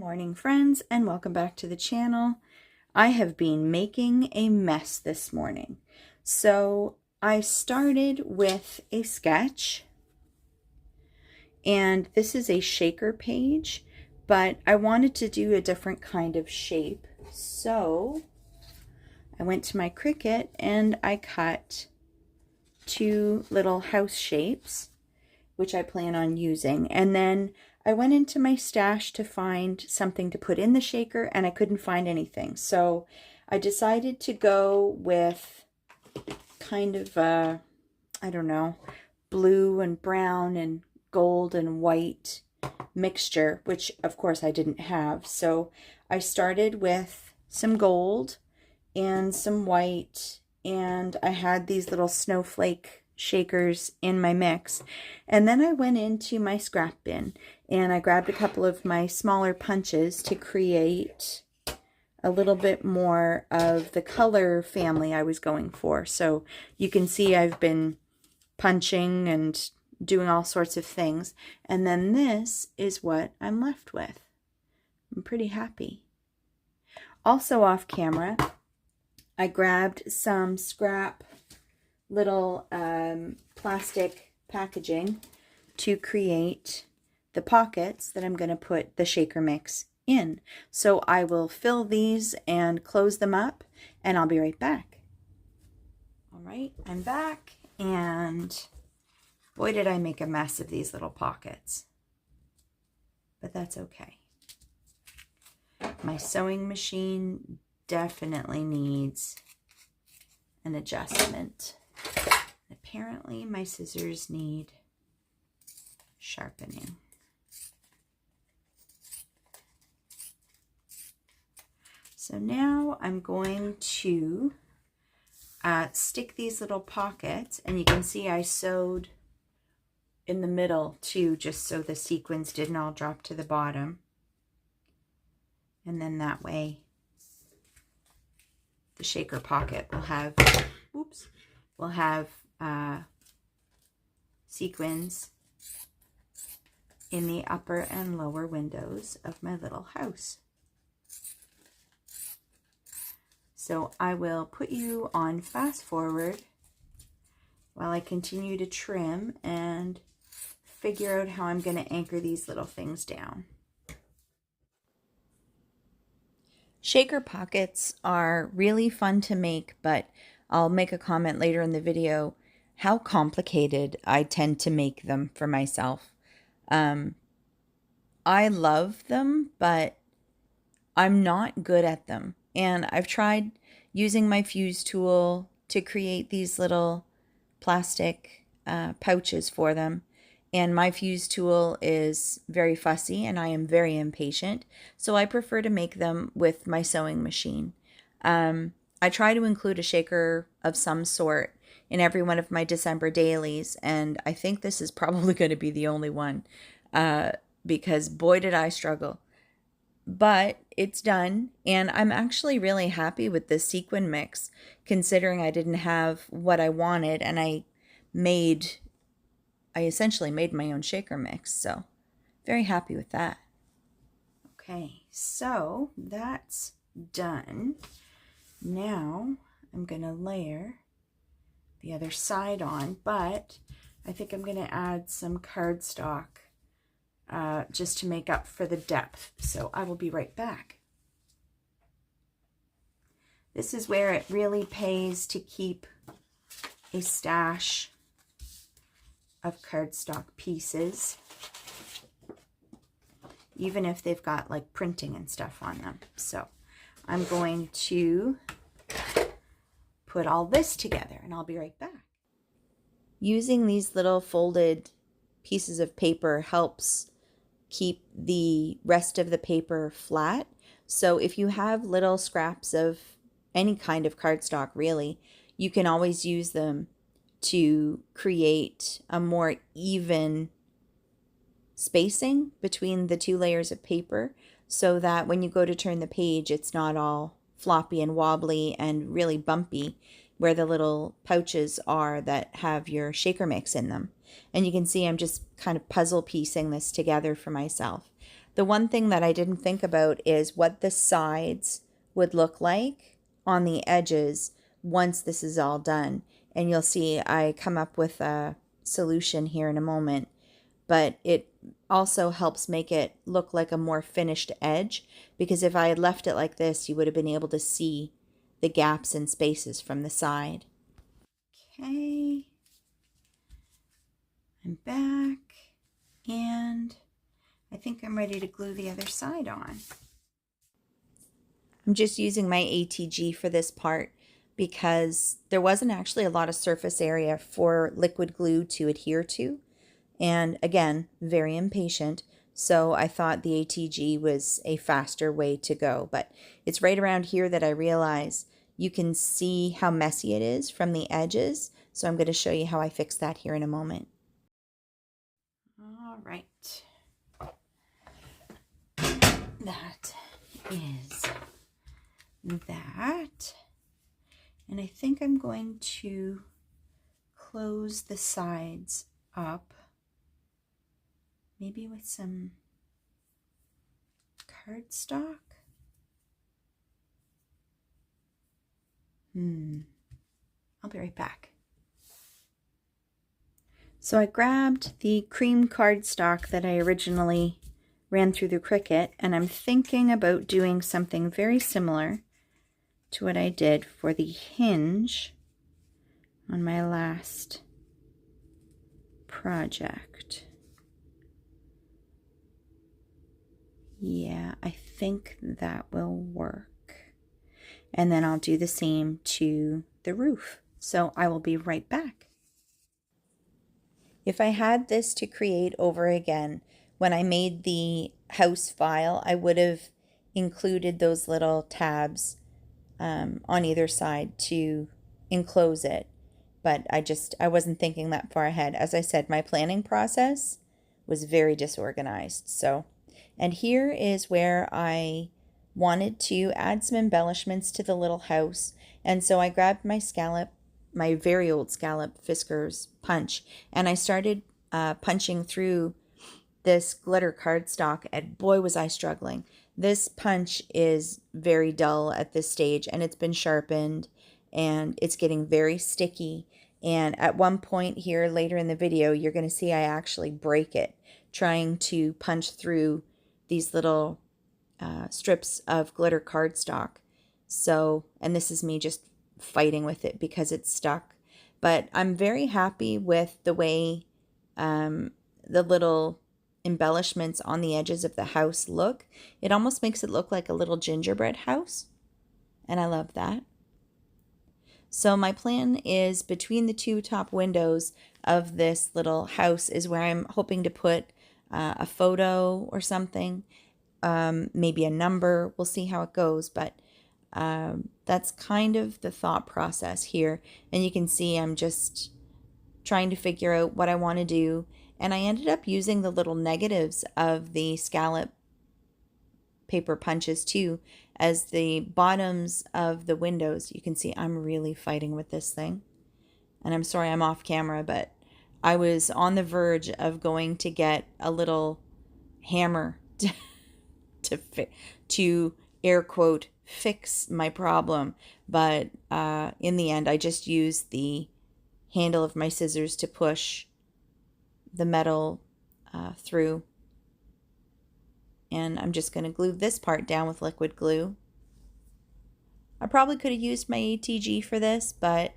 morning, friends, and welcome back to the channel. I have been making a mess this morning. So I started with a sketch, and this is a shaker page, but I wanted to do a different kind of shape. So I went to my Cricut and I cut two little house shapes, which I plan on using, and then I went into my stash to find something to put in the shaker, and I couldn't find anything. So I decided to go with kind of a, I don't know, blue and brown and gold and white mixture, which of course I didn't have. So I started with some gold and some white, and I had these little snowflake shakers in my mix, and then I went into my scrap bin and I grabbed a couple of my smaller punches to create a little bit more of the color family I was going for. So you can see I've been punching and doing all sorts of things, and then this is what I'm left with. I'm pretty happy. Also off camera, I grabbed some scrap little plastic packaging to create the pockets that I'm going to put the shaker mix in. So I will fill these and close them up, and I'll be right back. All right, I'm back, and boy did I make a mess of these little pockets, but that's okay. My sewing machine definitely needs an adjustment. Apparently my scissors need sharpening. So now I'm going to stick these little pockets, and you can see I sewed in the middle too, just so the sequins didn't all drop to the bottom. And then that way the shaker pocket will have, sequins in the upper and lower windows of my little house. So I will put you on fast forward while I continue to trim and figure out how I'm going to anchor these little things down. Shaker pockets are really fun to make, but I'll make a comment later in the video how complicated I tend to make them for myself. I love them, but I'm not good at them. And I've tried using my fuse tool to create these little plastic pouches for them. And my fuse tool is very fussy, and I am very impatient. So I prefer to make them with my sewing machine. I try to include a shaker of some sort in every one of my December dailies, and I think this is probably going to be the only one, because boy did I struggle. But it's done, and I'm actually really happy with this sequin mix, considering I didn't have what I wanted, and I essentially made my own shaker mix, so very happy with that. Okay, so that's done. Now I'm going to layer the other side on, but I think I'm going to add some cardstock just to make up for the depth. So I will be right back. This is where it really pays to keep a stash of cardstock pieces, even if they've got like printing and stuff on them. So I'm going to put all this together, and I'll be right back. Using these little folded pieces of paper helps keep the rest of the paper flat. So if you have little scraps of any kind of cardstock, really, you can always use them to create a more even spacing between the two layers of paper, so that when you go to turn the page, it's not all floppy and wobbly and really bumpy where the little pouches are that have your shaker mix in them. And you can see I'm just kind of puzzle piecing this together for myself. The one thing that I didn't think about is what the sides would look like on the edges once this is all done. And you'll see I come up with a solution here in a moment, but it also helps make it look like a more finished edge, because if I had left it like this, you would have been able to see the gaps and spaces from the side. Okay, I'm back, and I think I'm ready to glue the other side on. I'm just using my ATG for this part because there wasn't actually a lot of surface area for liquid glue to adhere to. And again, very impatient. So I thought the ATG was a faster way to go. But it's right around here that I realize you can see how messy it is from the edges. So I'm going to show you how I fix that here in a moment. All right. That is that. And I think I'm going to close the sides up, maybe with some cardstock. I'll be right back. So I grabbed the cream cardstock that I originally ran through the Cricut, and I'm thinking about doing something very similar to what I did for the hinge on my last project. Yeah, I think that will work. And then I'll do the same to the roof. So I will be right back. If I had this to create over again, when I made the house file, I would have included those little tabs on either side to enclose it. But I wasn't thinking that far ahead. As I said, my planning process was very disorganized. So, and here is where I wanted to add some embellishments to the little house. And so I grabbed my scallop, my very old scallop Fiskars punch, and I started punching through this glitter cardstock, and boy was I struggling. This punch is very dull at this stage, and it's been sharpened, and it's getting very sticky. And at one point here later in the video, you're going to see I actually break it trying to punch through these little strips of glitter cardstock. So, and this is me just fighting with it because it's stuck. But I'm very happy with the way the little embellishments on the edges of the house look. It almost makes it look like a little gingerbread house, and I love that. So my plan is between the two top windows of this little house is where I'm hoping to put a photo or something, maybe a number. We'll see how it goes, but that's kind of the thought process here. And you can see I'm just trying to figure out what I want to do. And I ended up using the little negatives of the scallop paper punches too as the bottoms of the windows. You can see I'm really fighting with this thing. And I'm sorry I'm off camera, but I was on the verge of going to get a little hammer to air quote fix my problem, but in the end I just used the handle of my scissors to push the metal through, and I'm just going to glue this part down with liquid glue. I probably could have used my ATG for this, but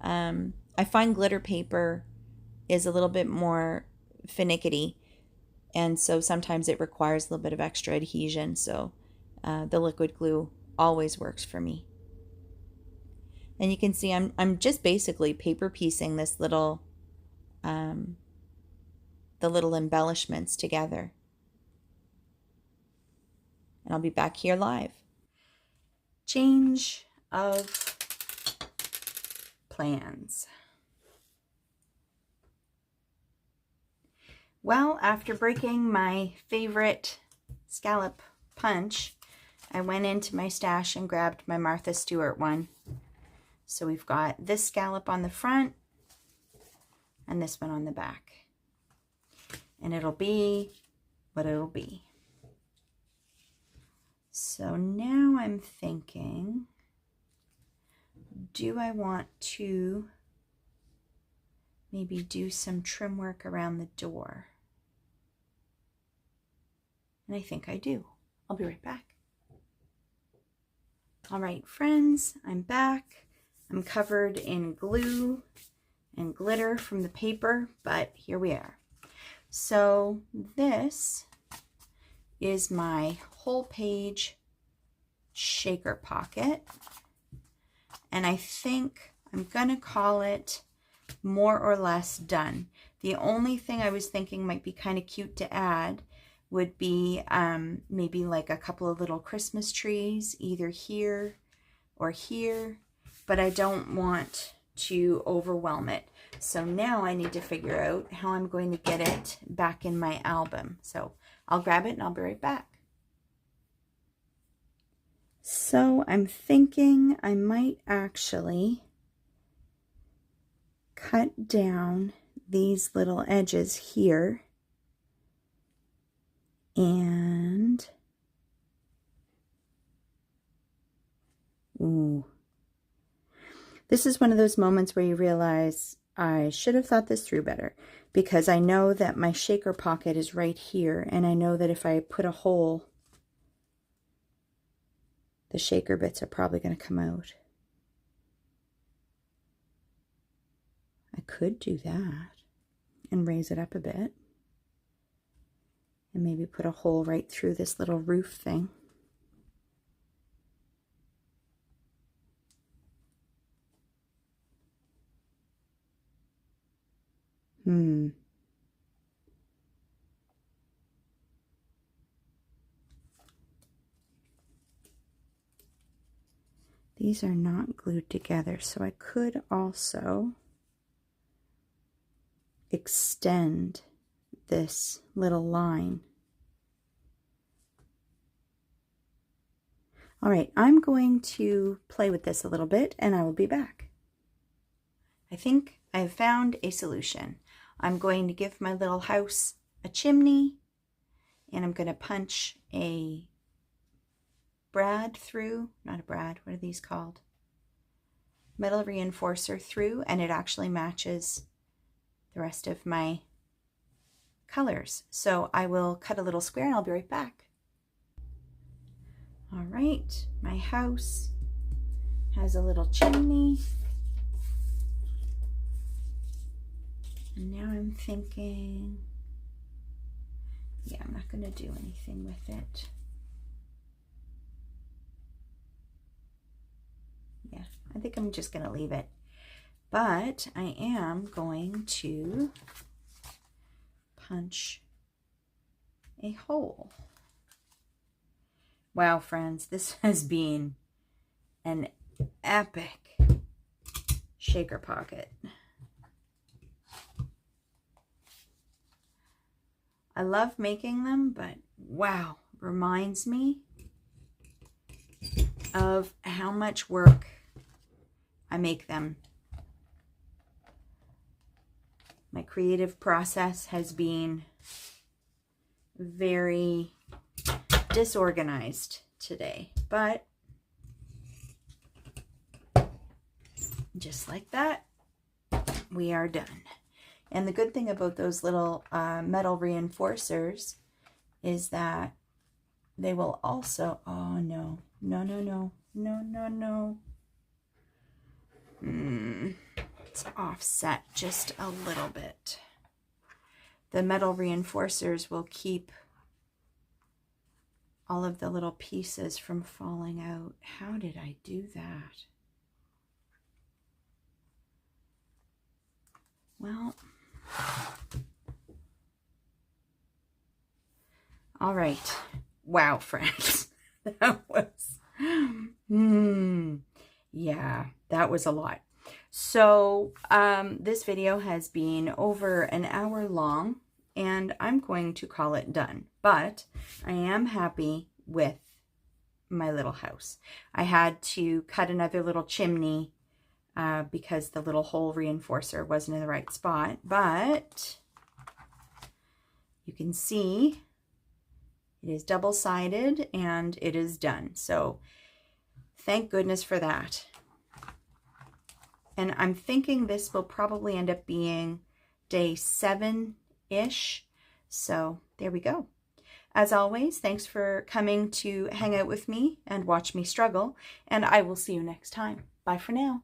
I find glitter paper is a little bit more finicky, and so sometimes it requires a little bit of extra adhesion, so the liquid glue always works for me. And you can see I'm just basically paper piecing this little the little embellishments together. And I'll be back here live. Change of plans. Well, after breaking my favorite scallop punch, I went into my stash and grabbed my Martha Stewart one. So we've got this scallop on the front and this one on the back. And it'll be what it'll be. So now I'm thinking, do I want to maybe do some trim work around the door? And I think I do. I'll be right back. All right, friends, I'm back. I'm covered in glue and glitter from the paper, but here we are. So this is my whole page shaker pocket, and I think I'm gonna call it more or less done. The only thing I was thinking might be kind of cute to add would be maybe like a couple of little Christmas trees, either here or here, but I don't want to overwhelm it. So now I need to figure out how I'm going to get it back in my album. So I'll grab it and I'll be right back. So I'm thinking I might actually cut down these little edges here and this is one of those moments where you realize I should have thought this through better, because I know that my shaker pocket is right here, and I know that if I put a hole, the shaker bits are probably going to come out. I could do that and raise it up a bit and maybe put a hole right through this little roof thing. These are not glued together, so I could also extend this little line. All right, I'm going to play with this a little bit and I will be back. I think I have found a solution. I'm going to give my little house a chimney, and I'm going to punch a brad through, not a brad, what are these called? Metal reinforcer through, and it actually matches the rest of my colors. So I will cut a little square and I'll be right back. All right, my house has a little chimney. And now I'm thinking, yeah, I'm not going to do anything with it. Yeah, I think I'm just going to leave it. But I am going to punch a hole. Wow, friends, this has been an epic shaker pocket. I love making them, but wow, reminds me of how much work I make them. My creative process has been very disorganized today, but just like that, we are done. And the good thing about those little metal reinforcers is that they will also, oh no, no, no, no, no, no, no. It's offset just a little bit. The metal reinforcers will keep all of the little pieces from falling out. How did I do that? Well, all right. Wow, friends. That was, yeah, that was a lot. So this video has been over an hour long, and I'm going to call it done. But I am happy with my little house. I had to cut another little chimney because the little hole reinforcer wasn't in the right spot. But you can see It is double-sided and it is done. So thank goodness for that. And I'm thinking this will probably end up being day 7-ish. So there we go. As always, thanks for coming to hang out with me and watch me struggle, and I will see you next time. Bye for now.